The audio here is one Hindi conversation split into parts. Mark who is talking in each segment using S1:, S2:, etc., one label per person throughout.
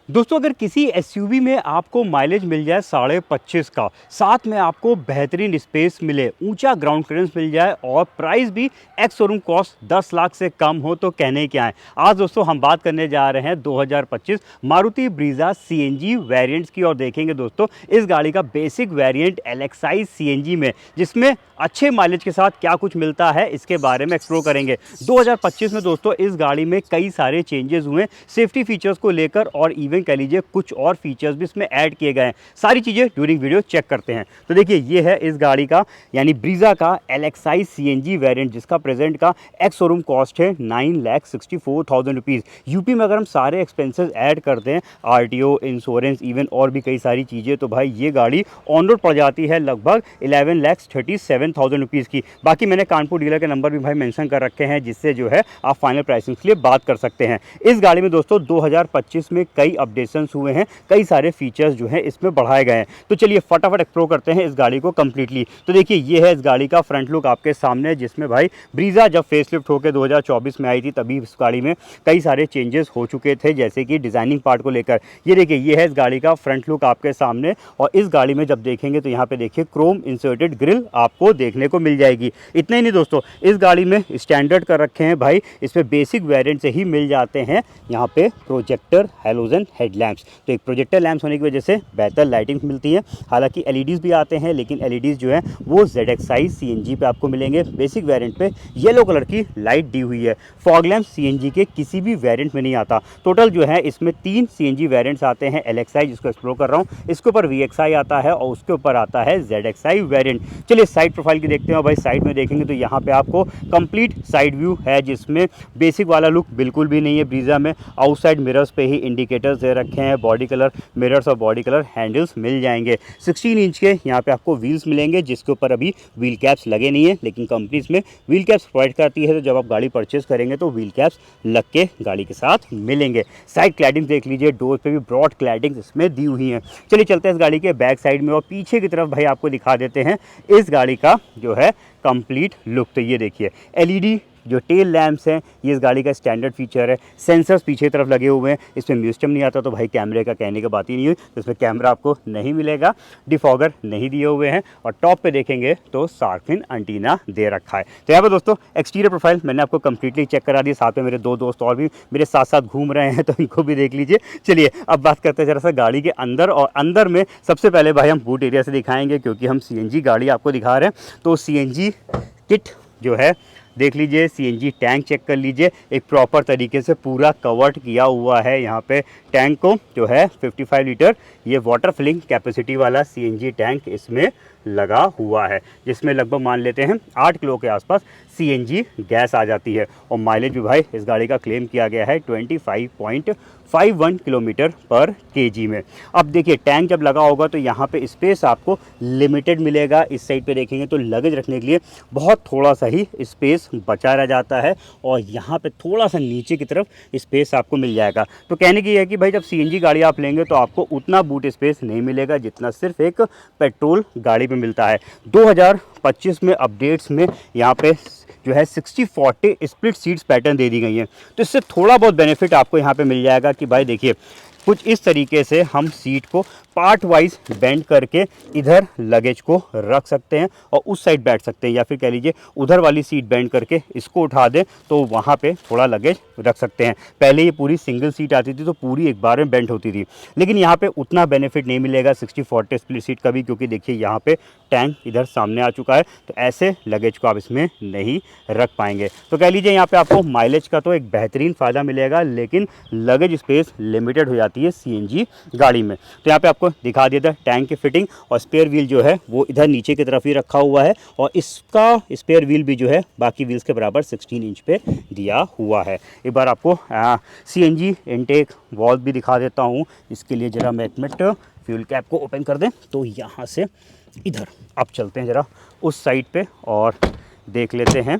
S1: दोस्तों अगर किसी एसयूवी में आपको माइलेज मिल जाए 25.5 का, साथ में आपको बेहतरीन स्पेस मिले, ऊंचा ग्राउंड क्लियरेंस मिल जाए और प्राइस भी एक्स शोरूम कॉस्ट 10 लाख से कम हो तो कहने क्या है। आज दोस्तों हम बात करने जा रहे हैं 2025 मारुति ब्रीजा सीएनजी वेरिएंट्स की और देखेंगे दोस्तों इस गाड़ी का बेसिक वेरिएंट एलएक्सआई सीएनजी में, जिसमें अच्छे माइलेज के साथ क्या कुछ मिलता है इसके बारे में एक्सप्लोर करेंगे। 2025 में दोस्तों इस गाड़ी में कई सारे चेंजेस हुए सेफ्टी फीचर्स को लेकर और इवन कह लीजिए कुछ और फीचर्स भी इसमें ऐड किए गए हैं। सारी चीज़ें ड्यूरिंग वीडियो चेक करते हैं। तो देखिए ये है इस गाड़ी का यानी ब्रीजा का एलएक्सआई सीएनजी वेरिएंट, जिसका प्रेजेंट का एक्स शोरूम कॉस्ट है 9,64,000 रुपीज़। यूपी में अगर हम सारे एक्सपेंसेस ऐड करते हैं, आरटीओ, इंश्योरेंस, इवन और भी कई सारी चीज़ें, तो भाई ये गाड़ी ऑन रोड पड़ जाती है लगभग 11,37,000 रुपीज़ की। बाकी मैंने कानपुर डीलर के नंबर भी भाई मेंशन कर रखे हैं, जिससे जो है आप फाइनल प्राइसिंग के लिए बात कर सकते हैं। इस गाड़ी में दोस्तों 2025 में कई अपडेशंस हुए हैं, कई सारे फीचर्स जो हैं इसमें बढ़ाए गए हैं। तो चलिए फटाफट एक्सप्लोर करते हैं इस गाड़ी को कंप्लीटली। तो देखिए ये है इस गाड़ी का फ्रंट लुक आपके सामने, जिसमें भाई ब्रीजा जब फेसलिफ्ट होकर 2024 में आई थी तभी इस गाड़ी में कई सारे चेंजेस हो चुके थे, जैसे कि डिज़ाइनिंग पार्ट को लेकर। ये देखिए ये है इस गाड़ी का फ्रंट लुक आपके सामने, और इस गाड़ी में जब देखेंगे तो यहाँ पे देखिए क्रोम इंसर्टेड ग्रिल आपको देखने को मिल जाएगी। इतना ही नहीं दोस्तों, इस गाड़ी में स्टैंडर्ड कर रखे हैं भाई, इसमें बेसिक वेरिएंट से ही मिल जाते हैं यहाँ पे प्रोजेक्टर हैलोजन हेडलैम्प्स। तो एक प्रोजेक्टर लैंप्स होने की वजह से बेहतर लाइटिंग मिलती है। हालांकि एलईडीज़ भी आते हैं, लेकिन एलईडीज़ जो है वो ZXi सीएनजी पे आपको मिलेंगे। बेसिक वेरिएंट पे येलो कलर की लाइट दी हुई है। फॉग लैंप सीएनजी के किसी भी वेरिएंट में नहीं आता। टोटल जो है इसमें 3 सीएनजी वेरिएंट्स आते हैं। LXi जिसको एक्सप्लोर कर रहा हूँ, इसके ऊपर VXi आता है और उसके ऊपर आता है ZXi वेरिएंट। चलिए साइड प्रोफाइल की देखते हैं। भाई साइड में देखेंगे तो यहाँ पे आपको कंप्लीट साइड व्यू है, जिसमें बेसिक वाला लुक बिल्कुल भी नहीं है ब्रीजा में। आउटसाइड मिरर्स पे ही इंडिकेटर्स दे रखे हैं, बॉडी कलर मिरर्स और बॉडी कलर हैंडल्स मिल जाएंगे। 16 इंच के यहाँ पे आपको व्हील्स मिलेंगे, जिसके ऊपर अभी व्हील कैप्स लगे नहीं है, लेकिन कंपनी इसमें व्हील कैप्स प्रोवाइड करती है। तो जब आप गाड़ी परचेज करेंगे तो व्हील कैप्स लग के गाड़ी के साथ मिलेंगे। साइड क्लैडिंग देख लीजिए, डोर पे भी ब्रॉड क्लैडिंग इसमें दी हुई है। चलिए चलते हैं इस गाड़ी के बैक साइड में और पीछे की तरफ भाई आपको दिखा देते हैं इस गाड़ी का जो है कंप्लीट लुक। तो ये देखिए एलईडी जो टेल लैंप्स हैं ये इस गाड़ी का स्टैंडर्ड फीचर है। सेंसर्स पीछे की तरफ लगे हुए हैं। इसमें म्यूजियम नहीं आता तो भाई कैमरे का कहने की बात ही नहीं हुई, तो इसमें कैमरा आपको नहीं मिलेगा। डिफॉगर नहीं दिए हुए हैं और टॉप पे देखेंगे तो शार्क एंटीना दे रखा है। तो यहाँ पर दोस्तों एक्सटीरियर प्रोफाइल मैंने आपको कंप्लीटली चेक करा दी। साथ में मेरे 2 दोस्त और भी मेरे साथ साथ घूम रहे हैं, तो इनको भी देख लीजिए। चलिए अब बात करते हैं जरा सा गाड़ी के अंदर, और अंदर में सबसे पहले भाई हम बूट एरिया से दिखाएंगे, क्योंकि हम सीएनजी गाड़ी आपको दिखा रहे हैं। तो सीएनजी किट जो है देख लीजिए, सीएनजी टैंक चेक कर लीजिए, एक प्रॉपर तरीके से पूरा कवर्ड किया हुआ है। यहाँ पे टैंक को जो है 55 लीटर ये वाटर फिलिंग कैपेसिटी वाला सीएनजी टैंक इसमें लगा हुआ है, जिसमें लगभग मान लेते हैं 8 किलो के आसपास सीएनजी गैस आ जाती है। और माइलेज भी भाई इस गाड़ी का क्लेम किया गया है 25.51 किलोमीटर पर केजी में। अब देखिए टैंक जब लगा होगा तो यहाँ पे स्पेस आपको लिमिटेड मिलेगा। इस साइड पे देखेंगे तो लगेज रखने के लिए बहुत थोड़ा सा ही स्पेस बचा रह जाता है, और यहाँ पे थोड़ा सा नीचे की तरफ स्पेस आपको मिल जाएगा। तो कहने की है कि भाई जब सीएनजी गाड़ी आप लेंगे तो आपको उतना बूट स्पेस नहीं मिलेगा जितना सिर्फ एक पेट्रोल गाड़ी में मिलता है। 2025 में अपडेट्स में यहाँ पे जो है 60-40 स्प्लिट सीट्स पैटर्न दे दी गई हैं। तो इससे थोड़ा बहुत बेनिफिट आपको यहाँ पे मिल जाएगा कि भाई देखिए कुछ इस तरीके से हम सीट को पार्ट वाइज बेंड करके इधर लगेज को रख सकते हैं और उस साइड बैठ सकते हैं, या फिर कह लीजिए उधर वाली सीट बेंड करके इसको उठा दें तो वहाँ पे थोड़ा लगेज रख सकते हैं। पहले ये पूरी सिंगल सीट आती थी तो पूरी एक बार में बेंड होती थी, लेकिन यहाँ पे उतना बेनिफिट नहीं मिलेगा 60-40 स्प्लिट सीट का भी, क्योंकि देखिए यहाँ पे टैंक इधर सामने आ चुका है, तो ऐसे लगेज को आप इसमें नहीं रख पाएंगे। तो कह लीजिए यहाँ पे आपको माइलेज का तो एक बेहतरीन फ़ायदा मिलेगा, लेकिन लगेज स्पेस लिमिटेड हो जाती है सीएनजी गाड़ी में। तो यहाँ पे आपको दिखा दिया था टैंक की फिटिंग, और स्पेयर व्हील जो है वो इधर नीचे की तरफ ही रखा हुआ है, और इसका स्पेयर व्हील भी जो है बाकी व्हील्स के बराबर 16 इंच पे दिया हुआ है। एक बार आपको सीएनजी इनटेक वॉल्व भी दिखा देता हूँ। इसके लिए जरा मैं एक मिनट फ्यूल कैप को ओपन कर दें, तो यहाँ से इधर आप चलते हैं जरा उस साइड पे और देख लेते हैं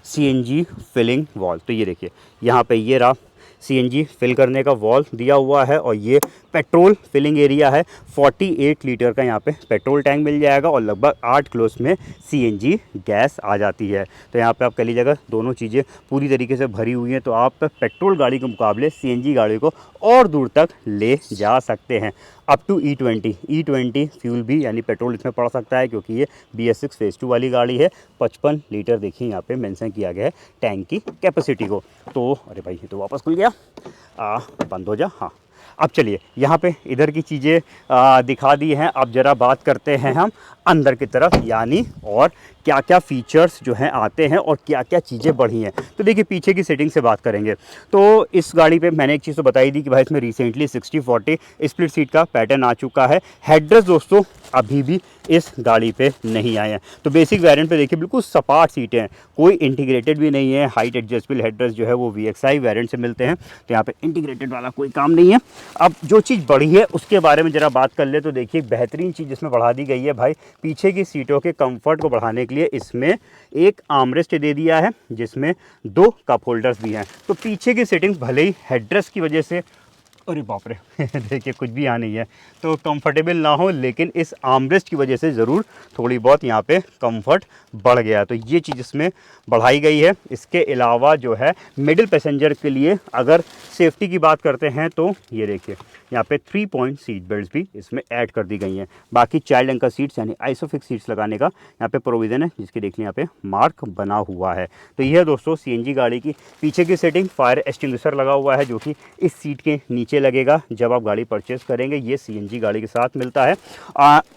S1: सीएनजी फिलिंग वॉल्व। तो ये देखिए यहाँ पे ये रहा सीएनजी फिल करने का वॉल दिया हुआ है और ये पेट्रोल फिलिंग एरिया है। 48 लीटर का यहाँ पे पेट्रोल टैंक मिल जाएगा और लगभग 8 किलो में सीएनजी गैस आ जाती है। तो यहाँ पे आप कह लीजिएगा दोनों चीज़ें पूरी तरीके से भरी हुई हैं, तो आप पेट्रोल गाड़ी के मुकाबले सीएनजी गाड़ी को और दूर तक ले जा सकते हैं। अप टू E20 फ्यूल भी यानी पेट्रोल इसमें पड़ सकता है, क्योंकि ये BS6 फेज़ 2 वाली गाड़ी है। 55 लीटर देखिए यहाँ पे मेंशन किया गया है टैंक की कैपेसिटी को। तो अरे भाई ये तो वापस खुल गया, बंद हो जा। हाँ, अब चलिए यहाँ पे इधर की चीज़ें दिखा दी हैं। अब ज़रा बात करते हैं हम अंदर की तरफ, यानी और क्या क्या फ़ीचर्स जो हैं आते हैं और क्या क्या चीज़ें बढ़ी हैं। तो देखिए पीछे की सेटिंग से बात करेंगे तो इस गाड़ी पे मैंने एक चीज़ तो बताई दी कि भाई इसमें रिसेंटली 60-40 स्प्लिट सीट का पैटर्न आ चुका है। हेडरेस्ट दोस्तों अभी भी इस गाड़ी पे नहीं आए हैं। तो बेसिक वेरिएंट पे देखिए बिल्कुल सपाट सीटें हैं, कोई इंटीग्रेटेड भी नहीं है। हाइट एडजस्टेबल हेडरेस्ट जो है वो VXI वेरिएंट से मिलते हैं, तो यहाँ पे इंटीग्रेटेड वाला कोई काम नहीं है। अब जो चीज़ बढ़ी है उसके बारे में ज़रा बात कर ले तो देखिए बेहतरीन चीज़ इसमें बढ़ा दी गई है भाई, पीछे की सीटों के कंफर्ट को बढ़ाने के लिए इसमें एक आर्मरेस्ट दे दिया है जिसमें 2 कप होल्डर्स भी हैं। तो पीछे की सेटिंग्स भले ही हेडरेस्ट की वजह से, अरे बाप रे देखिए कुछ भी यहाँ नहीं है तो कंफर्टेबल ना हो, लेकिन इस आर्मरेस्ट की वजह से ज़रूर थोड़ी बहुत यहाँ पे कंफर्ट बढ़ गया। तो ये चीज़ इसमें बढ़ाई गई है। इसके अलावा जो है मिडिल पैसेंजर के लिए अगर सेफ्टी की बात करते हैं तो ये देखिए यहाँ पे 3 पॉइंट सीट बेल्ट भी इसमें ऐड कर दी गई हैं। बाकी चाइल्ड एंकर सीट्स यानी आइसोफिक्स सीट्स लगाने का यहाँ पे प्रोविज़न है, जिसके देखिए यहाँ पे मार्क बना हुआ है। तो यह दोस्तों सीएनजी गाड़ी की पीछे की सेटिंग। फायर एक्सटिंग्विशर लगा हुआ है जो कि इस सीट के नीचे लगेगा जब आप गाड़ी परचेस करेंगे। ये सीएनजी गाड़ी के साथ मिलता है।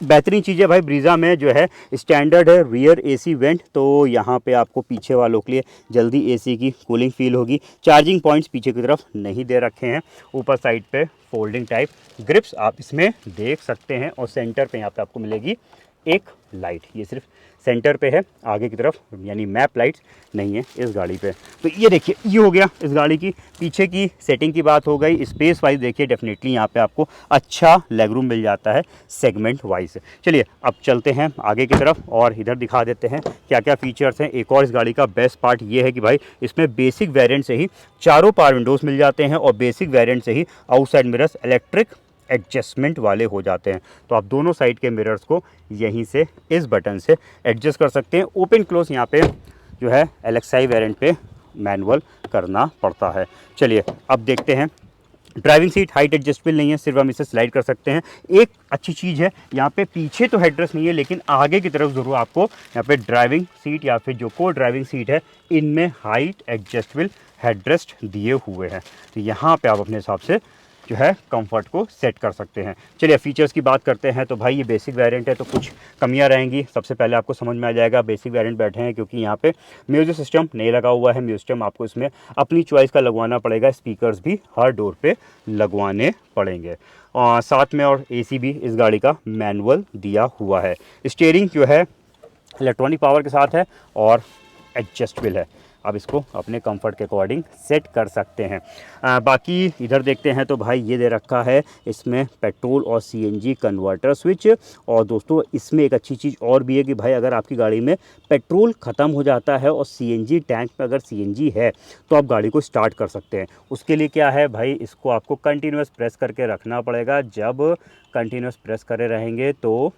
S1: बेहतरीन चीज़ है भाई, ब्रीज़ा में जो है स्टैंडर्ड है रियर एसी वेंट, तो यहाँ पे आपको पीछे वालों के लिए जल्दी एसी की कूलिंग फील होगी। चार्जिंग पॉइंट्स पीछे की तरफ नहीं दे रखे हैं। ऊपर साइड पे फोल्डिंग टाइप ग्रिप्स आप इसमें देख सकते हैं और सेंटर पे यहाँ पे आपको मिलेगी एक लाइट, ये सिर्फ सेंटर पे है, आगे की तरफ यानी मैप लाइट्स नहीं है इस गाड़ी पे। तो ये देखिए ये हो गया इस गाड़ी की पीछे की सेटिंग की बात हो गई। स्पेस वाइज देखिए डेफिनेटली यहाँ पे आपको अच्छा लेग रूम मिल जाता है सेगमेंट वाइज। चलिए अब चलते हैं आगे की तरफ और इधर दिखा देते हैं क्या क्या फीचर्स हैं। एक और इस गाड़ी का बेस्ट पार्ट ये है कि भाई इसमें बेसिक वेरिएंट से ही चारों पावर विंडोज़ मिल जाते हैं और बेसिक वेरिएंट से ही आउटसाइड मिरर्स इलेक्ट्रिक एडजस्टमेंट वाले हो जाते हैं। तो आप दोनों साइड के मिरर्स को यहीं से इस बटन से एडजस्ट कर सकते हैं। ओपन क्लोज यहाँ पे जो है LXI वेरिएंट पे मैनुअल करना पड़ता है। चलिए अब देखते हैं। ड्राइविंग सीट हाइट एडजस्टेबल नहीं है, सिर्फ हम इसे स्लाइड कर सकते हैं। एक अच्छी चीज़ है यहाँ पे पीछे तो हेडरेस्ट नहीं है, लेकिन आगे की तरफ ज़रूर आपको यहाँ पे ड्राइविंग सीट या फिर जो को ड्राइविंग सीट है इनमें हाइट एडजस्टेबल हेडरेस्ट दिए हुए हैं। तो यहाँ पे आप अपने हिसाब से जो है कंफर्ट को सेट कर सकते हैं। चलिए फीचर्स की बात करते हैं। तो भाई ये बेसिक वेरिएंट है तो कुछ कमियां रहेंगी। सबसे पहले आपको समझ में आ जाएगा बेसिक वेरिएंट बैठे हैं क्योंकि यहाँ पे म्यूजिक सिस्टम नहीं लगा हुआ है। म्यूजिक सिस्टम आपको इसमें अपनी चॉइस का लगवाना पड़ेगा। स्पीकर्स भी हर डोर पे लगवाने पड़ेंगे और साथ में और AC भी इस गाड़ी का मैनुअल दिया हुआ है। स्टीयरिंग जो है इलेक्ट्रॉनिक पावर के साथ है और एडजस्टेबल है, आप इसको अपने कंफर्ट के अकॉर्डिंग सेट कर सकते हैं। बाकी इधर देखते हैं तो भाई ये दे रखा है इसमें पेट्रोल और CNG कन्वर्टर स्विच। और दोस्तों इसमें एक अच्छी चीज़ और भी है कि भाई अगर आपकी गाड़ी में पेट्रोल ख़त्म हो जाता है और CNG टैंक में अगर CNG है तो आप गाड़ी को स्टार्ट कर सकते हैं। उसके लिए क्या है भाई, इसको आपको कंटिन्यूस प्रेस करके रखना पड़ेगा। जब कंटिन्यूस प्रेस करे रहेंगे तो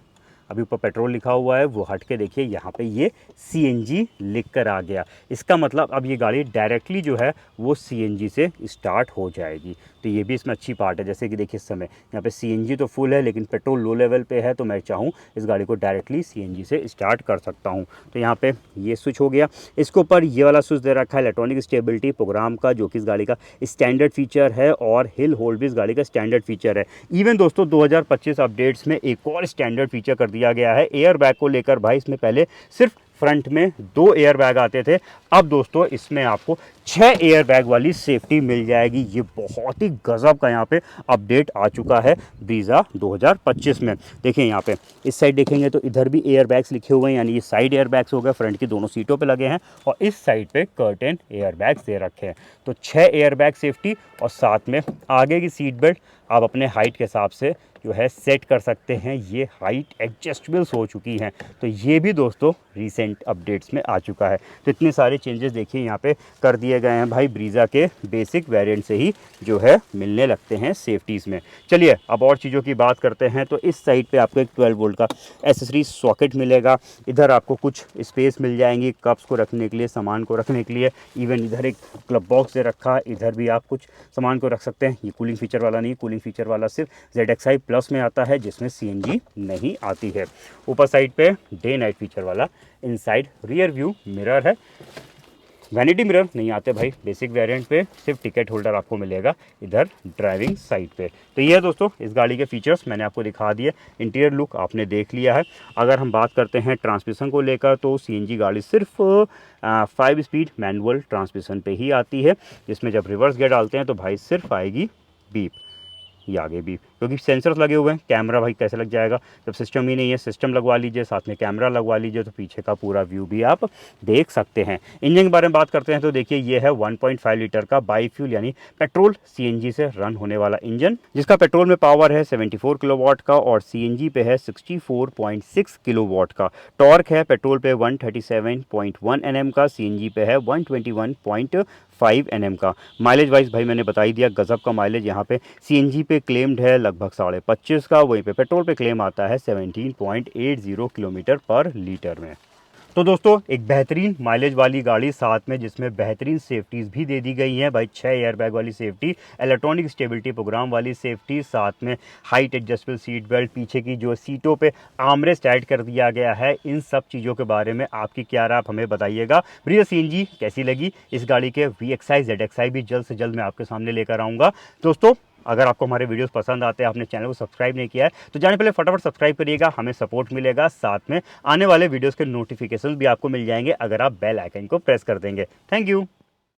S1: अभी ऊपर पेट्रोल लिखा हुआ है वो हट के देखिए यहाँ पे ये CNG लिख कर आ गया। इसका मतलब अब ये गाड़ी डायरेक्टली जो है वो CNG से स्टार्ट हो जाएगी। तो ये भी इसमें अच्छी पार्ट है। जैसे कि देखिए इस समय यहाँ पे CNG तो फुल है लेकिन पेट्रोल लो लेवल पे है, तो मैं चाहूँ इस गाड़ी को डायरेक्टली CNG से स्टार्ट कर सकता हूँ। तो यहाँ पे ये स्विच हो गया। इसके ऊपर ये वाला स्विच दे रखा है इलेक्ट्रॉनिक स्टेबिलिटी प्रोग्राम का, जो कि इस गाड़ी का स्टैंडर्ड फीचर है और हिल होल्ड भी इस गाड़ी का स्टैंडर्ड फीचर है। इवन दोस्तों 2025 अपडेट्स में एक और स्टैंडर्ड फीचर कर दिया गया है एयर बैग को लेकर। भाई इसमें पहले सिर्फ फ्रंट में 2 एयर बैग आते थे, अब दोस्तों इसमें आपको 6 एयर बैग वाली सेफ्टी मिल जाएगी। ये बहुत ही गजब का यहाँ पे अपडेट आ चुका है ब्रीज़ा 2025 में। देखिए यहाँ पे इस साइड देखेंगे तो इधर भी एयर बैग्स लिखे हुए हैं, यानी ये साइड एयर बैग्स हो गए, फ्रंट की दोनों सीटों पे लगे हैं और इस साइड पे कर्टेन एयर बैग्स दे रखे हैं। तो 6 एयर बैग सेफ्टी और साथ में आगे की सीट बेल्ट आप अपने हाइट के हिसाब से जो है सेट कर सकते हैं। ये हाइट एडजस्टेबल्स हो चुकी हैं, तो ये भी दोस्तों रिसेंट अपडेट्स में आ चुका है। तो इतने सारे चेंजेस देखिए यहाँ पे कर दिए दिए गए हैं भाई ब्रीज़ा के बेसिक वेरिएंट से ही जो है मिलने लगते हैं सेफ्टीज़ में। चलिए अब और चीज़ों की बात करते हैं। तो इस साइड पे आपको एक 12 वोल्ट का एसेसरी सॉकेट मिलेगा। इधर आपको कुछ स्पेस मिल जाएंगी कप्स को रखने के लिए, सामान को रखने के लिए। इवन इधर एक क्लब बॉक्स दे रखा है, इधर भी आप कुछ सामान को रख सकते हैं। ये कूलिंग फीचर वाला नहीं, कूलिंग फीचर वाला सिर्फ ZXi प्लस में आता है, जिसमें CNG नहीं आती है। ऊपर साइड पे डे नाइट फीचर वाला इनसाइड रियर व्यू मिरर है। वैनिटी मिरर नहीं आते भाई बेसिक वेरिएंट पे, सिर्फ टिकट होल्डर आपको मिलेगा इधर ड्राइविंग साइड पे। तो ये है दोस्तों इस गाड़ी के फीचर्स, मैंने आपको दिखा दिए। इंटीरियर लुक आपने देख लिया है। अगर हम बात करते हैं ट्रांसमिशन को लेकर, तो CNG गाड़ी सिर्फ 5 स्पीड मैनुअल ट्रांसमिशन पे ही आती है, जिसमें जब रिवर्स गियर डालते हैं तो भाई सिर्फ आएगी बीप, ये आगे भी, क्योंकि सेंसर्स लगे हुए हैं। कैमरा भाई कैसे लग जाएगा जब सिस्टम ही नहीं है, सिस्टम लगवा लीजिए साथ में कैमरा लगवा लीजिए तो पीछे का पूरा व्यू भी आप देख सकते हैं। इंजन के बारे में बात करते हैं तो देखिए ये है 1.5 लीटर का बाई फ्यूल यानी पेट्रोल CNG से रन होने वाला इंजन, जिसका पेट्रोल में पावर है 74 किलोवाट का और CNG पे है 64.6 किलोवाट का। टॉर्क है पेट्रोल पे 137.1 Nm का, CNG पे है 121.5 Nm का। माइलेज वाइज भाई मैंने बता ही दिया, गजब का माइलेज यहाँ पे CNG पे क्लेम्ड है लगभग 25.5 का, वहीं पे पेट्रोल पे क्लेम आता है 17.80 किलोमीटर पर लीटर में। तो दोस्तों एक बेहतरीन माइलेज वाली गाड़ी साथ में जिसमें बेहतरीन सेफ्टीज़ भी दे दी गई हैं भाई। 6 एयरबैग वाली सेफ्टी, इलेक्ट्रॉनिक स्टेबिलिटी प्रोग्राम वाली सेफ्टी, साथ में हाइट एडजस्टेबल सीट बेल्ट, पीछे की जो सीटों पे आर्मरेस्ट ऐड कर दिया गया है। इन सब चीज़ों के बारे में आपकी क्या राय आप हमें बताइएगा। ब्रीज़ा CNG कैसी लगी, इस गाड़ी के VXi ZXi भी जल्द से जल्द मैं आपके सामने लेकर आऊँगा। दोस्तों अगर आपको हमारे वीडियोस पसंद आते हैं, आपने चैनल को सब्सक्राइब नहीं किया है तो जाने पहले फटाफट सब्सक्राइब करिएगा, हमें सपोर्ट मिलेगा। साथ में आने वाले वीडियोस के नोटिफिकेशन भी आपको मिल जाएंगे अगर आप बेल आइकन को प्रेस कर देंगे। Thank you.